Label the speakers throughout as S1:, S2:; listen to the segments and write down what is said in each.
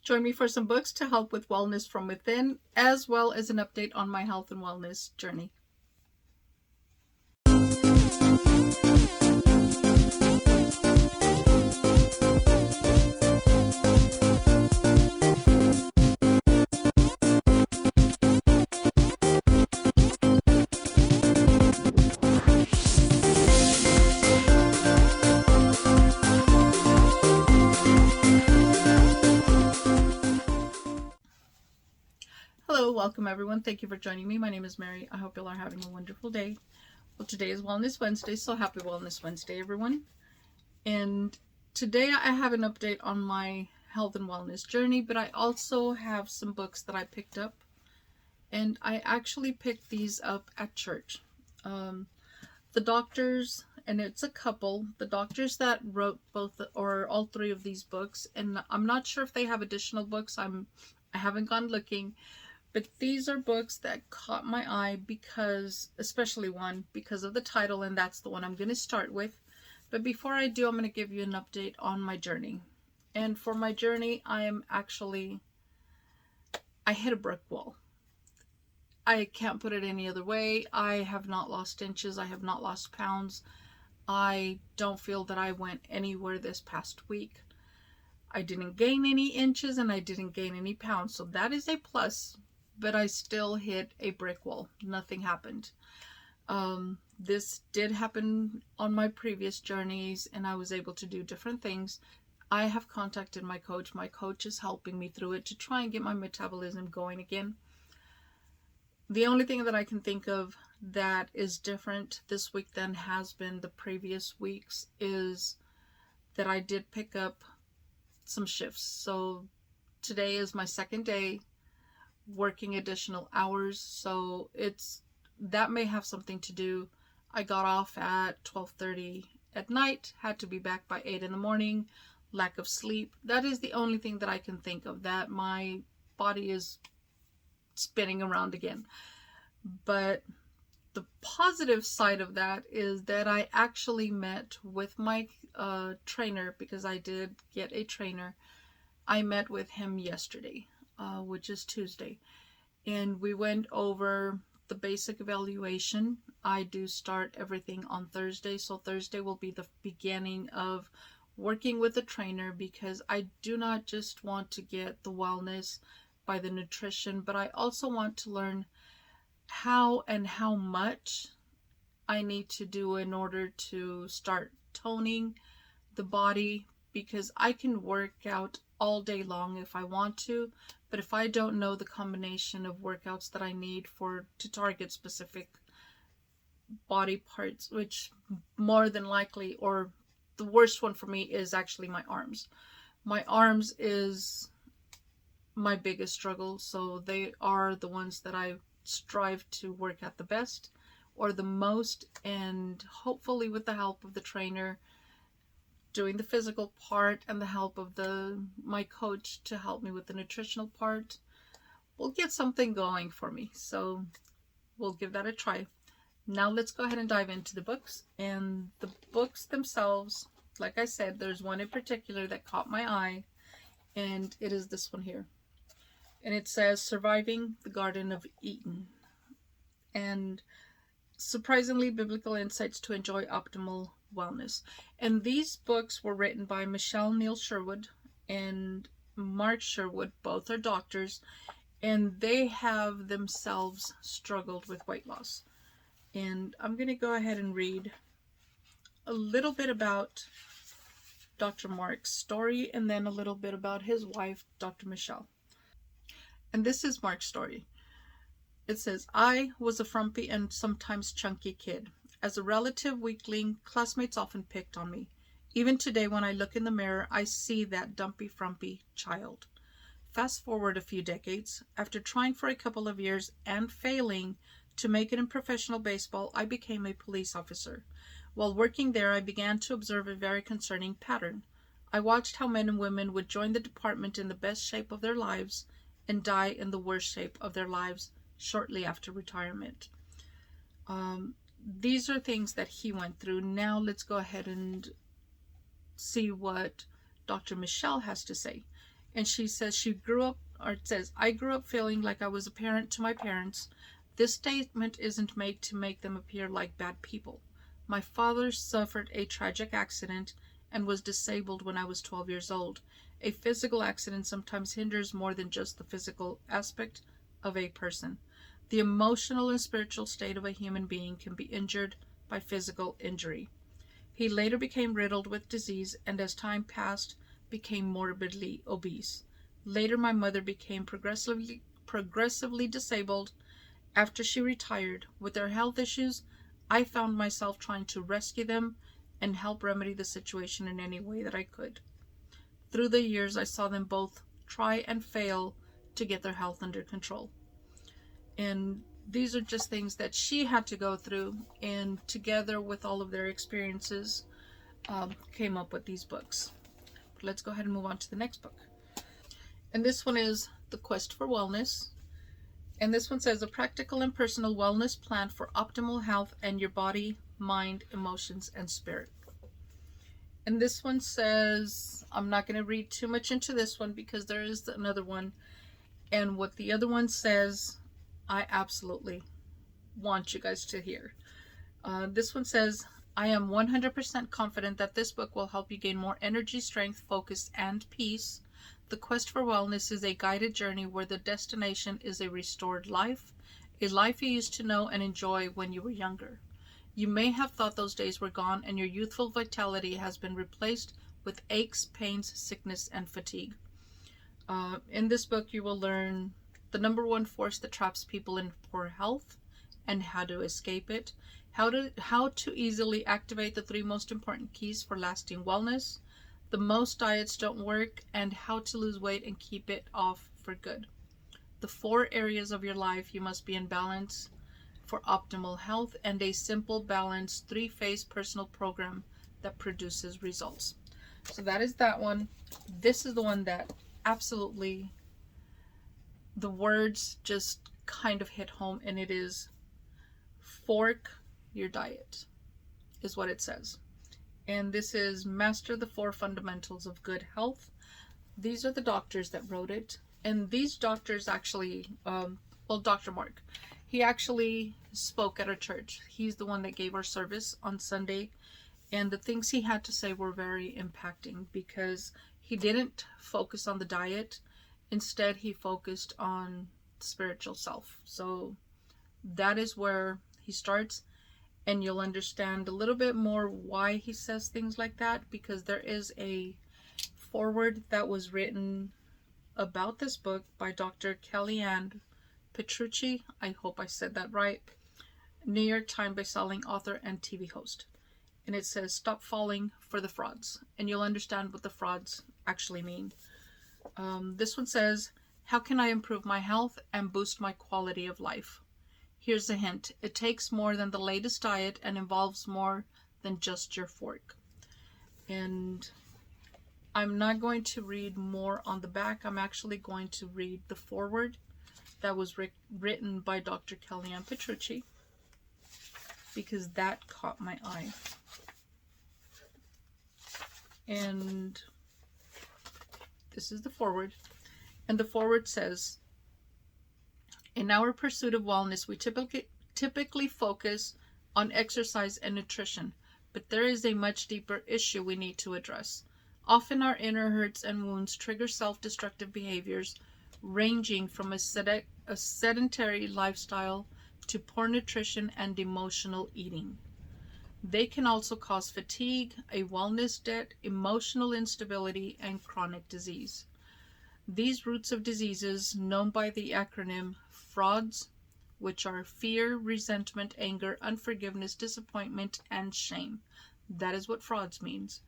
S1: Join me for some books to help with wellness from within, as well as an update on my health and wellness journey. Hello, welcome everyone. Thank you for joining me. My name is Mary. I hope you all are having a wonderful day. Well, today is Wellness Wednesday, so happy Wellness Wednesday, everyone. And today I have an update on my health and wellness journey, but I also have some books that I picked up. And I actually picked these up at church. The doctors, and it's a couple, the doctors that wrote both or all three of these books, and I'm not sure if they have additional books. I haven't gone looking. But these are books that caught my eye because, especially one, because of the title, and that's the one I'm going to start with. But before I do, I'm going to give you an update on my journey. And for my journey, I hit a brick wall. I can't put it any other way. I have not lost inches. I have not lost pounds. I don't feel that I went anywhere this past week. I didn't gain any inches and I didn't gain any pounds. So that is a plus. But I still hit a brick wall. Nothing happened. This did happen on my previous journeys, and I was able to do different things. I have contacted my coach. My coach is helping me through it to try and get my metabolism going again. The only thing that I can think of that is different this week than has been the previous weeks is that I did pick up some shifts. So today is my second day working additional hours, so that may have something to do. I got off at 12:30 at night, had to be back by 8 in the morning, lack of sleep. That is the only thing that I can think of, that my body is spinning around again. But the positive side of that is that I actually met with my trainer, because I did get a trainer. I met with him yesterday, which is Tuesday, and we went over the basic evaluation. I do start everything on Thursday, so Thursday will be the beginning of working with a trainer, because I do not just want to get the wellness by the nutrition, but I also want to learn how and how much I need to do in order to start toning the body, because I can work out all day long if I want to, but if I don't know the combination of workouts that I need to target specific body parts, which more than likely, or the worst one for me is actually my arms. My arms is my biggest struggle, so they are the ones that I strive to work at the best or the most, and hopefully with the help of the trainer doing the physical part and the help of my coach to help me with the nutritional part, we'll get something going for me. So we'll give that a try. Now let's go ahead and dive into the books. And the books themselves, like I said, there's one in particular that caught my eye, and it is this one here. And it says Surviving the Garden of Eden. And surprisingly biblical insights to enjoy optimal wellness. And these books were written by Michelle Neal Sherwood and Mark Sherwood. Both are doctors, and they have themselves struggled with weight loss. And I'm going to go ahead and read a little bit about Dr. Mark's story, and then a little bit about his wife, Dr. Michelle. And this is Mark's story. It says, I was a frumpy and sometimes chunky kid. As a relative weakling, classmates often picked on me. Even today, when I look in the mirror, I see that dumpy, frumpy child. Fast forward a few decades. After trying for a couple of years and failing to make it in professional baseball, I became a police officer. While working there, I began to observe a very concerning pattern. I watched how men and women would join the department in the best shape of their lives and die in the worst shape of their lives shortly after retirement. These are things that he went through. Now let's go ahead and see what Dr. Michelle has to say. And she says she grew up, or it says, I grew up feeling like I was a parent to my parents. This statement isn't made to make them appear like bad people. My father suffered a tragic accident and was disabled when I was 12 years old. A physical accident sometimes hinders more than just the physical aspect of a person. The emotional and spiritual state of a human being can be injured by physical injury. He later became riddled with disease and as time passed became morbidly obese. Later my mother became progressively disabled. After she retired with their health issues, I found myself trying to rescue them and help remedy the situation in any way that I could. Through the years, I saw them both try and fail to get their health under control. And these are just things that she had to go through, and together with all of their experiences, came up with these books. But let's go ahead and move on to the next book. And this one is The Quest for Wellness. And this one says, a practical and personal wellness plan for optimal health and your body, mind, emotions, and spirit. And this one says, I'm not going to read too much into this one because there is another one. And what the other one says, I absolutely want you guys to hear. This one says, I am 100% confident that this book will help you gain more energy, strength, focus, and peace. The Quest for Wellness is a guided journey where the destination is a restored life, a life you used to know and enjoy when you were younger. You may have thought those days were gone and your youthful vitality has been replaced with aches, pains, sickness, and fatigue. In this book, you will learn the number one force that traps people in poor health and how to escape it, how to easily activate the 3 most important keys for lasting wellness, the most diets don't work, and how to lose weight and keep it off for good. The 4 areas of your life you must be in balance for optimal health, and a simple, balanced 3-phase personal program that produces results. So that is that one. This is the one that absolutely, the words just kind of hit home, and it is fork your diet, is what it says. And this is Master the 4 Fundamentals of Good Health. These are the doctors that wrote it. And these doctors actually, Dr. Mark, he actually spoke at our church. He's the one that gave our service on Sunday. And the things he had to say were very impacting because he didn't focus on the diet. Instead, he focused on spiritual self. So that is where he starts. And you'll understand a little bit more why he says things like that, because there is a foreword that was written about this book by Dr. Kellyanne Petrucci. I hope I said that right. New York Times bestselling author and TV host. And it says, stop falling for the frauds. And you'll understand what the frauds actually mean. This one says, how can I improve my health and boost my quality of life? Here's a hint. It takes more than the latest diet and involves more than just your fork. And I'm not going to read more on the back. I'm actually going to read the foreword that was written by Dr. Kellyanne Petrucci because that caught my eye. And this is the foreword. And the foreword says, in our pursuit of wellness, we typically focus on exercise and nutrition, but there is a much deeper issue we need to address. Often our inner hurts and wounds trigger self-destructive behaviors ranging from a sedentary lifestyle to poor nutrition and emotional eating. They can also cause fatigue, a wellness debt, emotional instability, and chronic disease. These roots of diseases, known by the acronym FRAUDS, which are fear, resentment, anger, unforgiveness, disappointment, and shame. That is what frauds means.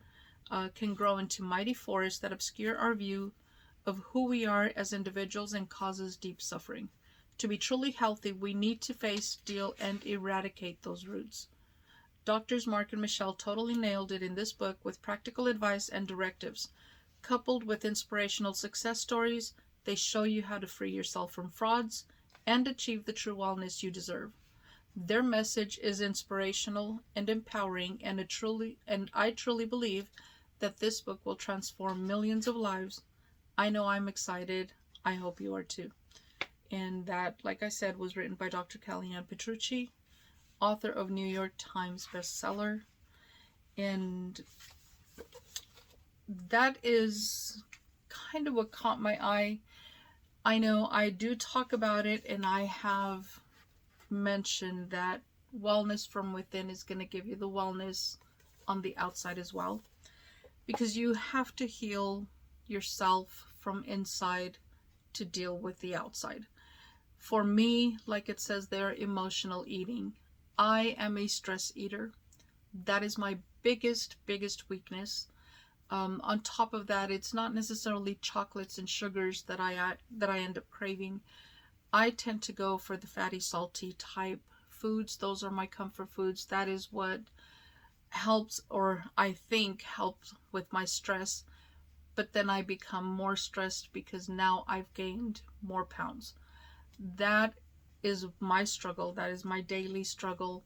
S1: Can grow into mighty forests that obscure our view of who we are as individuals and causes deep suffering. To be truly healthy, we need to face, deal, and eradicate those roots. Doctors Mark and Michelle totally nailed it in this book with practical advice and directives. Coupled with inspirational success stories, they show you how to free yourself from frauds and achieve the true wellness you deserve. Their message is inspirational and empowering, and I truly believe that this book will transform millions of lives I know I'm excited. I hope you are too. And that, like I said, was written by Dr. Kellyanne Petrucci, author of New York Times bestseller. And that is kind of what caught my eye. I know I do talk about it, and I have mentioned that wellness from within is going to give you the wellness on the outside as well. Because you have to heal yourself from inside to deal with the outside. For me, like it says there, emotional eating. I am a stress eater. That is my biggest weakness. On top of that, it's not necessarily chocolates and sugars that I end up craving. I tend to go for the fatty, salty type foods. Those are my comfort foods. That is what helps, or I think helps with my stress. But then I become more stressed because now I've gained more pounds. That is my struggle. That is my daily struggle.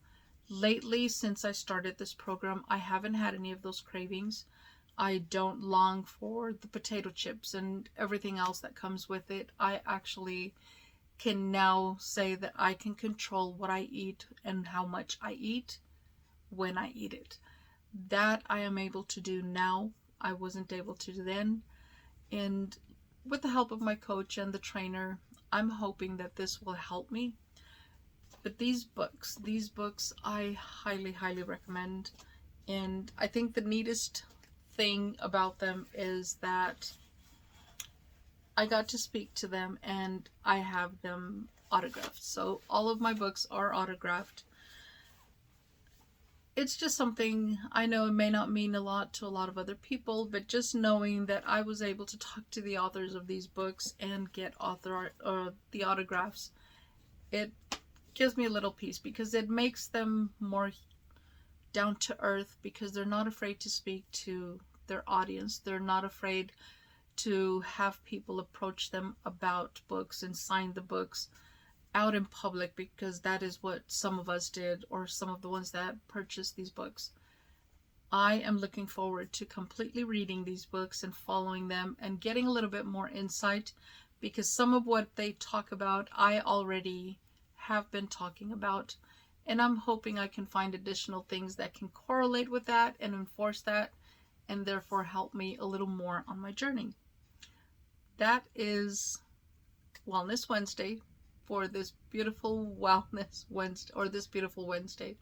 S1: Lately, since I started this program, I haven't had any of those cravings. I don't long for the potato chips and everything else that comes with it. I actually can now say that I can control what I eat and how much I eat when I eat it. That I am able to do now. I wasn't able to do then. And with the help of my coach and the trainer, I'm hoping that this will help me. But these books I highly recommend. And I think the neatest thing about them is that I got to speak to them and I have them autographed. So all of my books are autographed. It's just something, I know it may not mean a lot to a lot of other people, but just knowing that I was able to talk to the authors of these books and get the autographs, it gives me a little peace because it makes them more down to earth, because they're not afraid to speak to their audience. They're not afraid to have people approach them about books and sign the books out in public, because that is what some of us did, or some of the ones that purchased these books. I am looking forward to completely reading these books and following them and getting a little bit more insight, because some of what they talk about I already have been talking about, and I'm hoping I can find additional things that can correlate with that and enforce that, and therefore help me a little more on my journey. That is Wellness Wednesday for this beautiful Wellness Wednesday, or this beautiful Wednesday.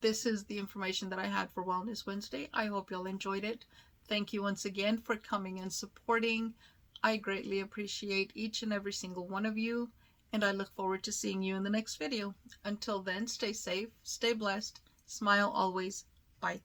S1: This is the information that I had for Wellness Wednesday. I hope y'all enjoyed it. Thank you once again for coming and supporting. I greatly appreciate each and every single one of you, and I look forward to seeing you in the next video. Until then, stay safe, stay blessed, smile always. Bye.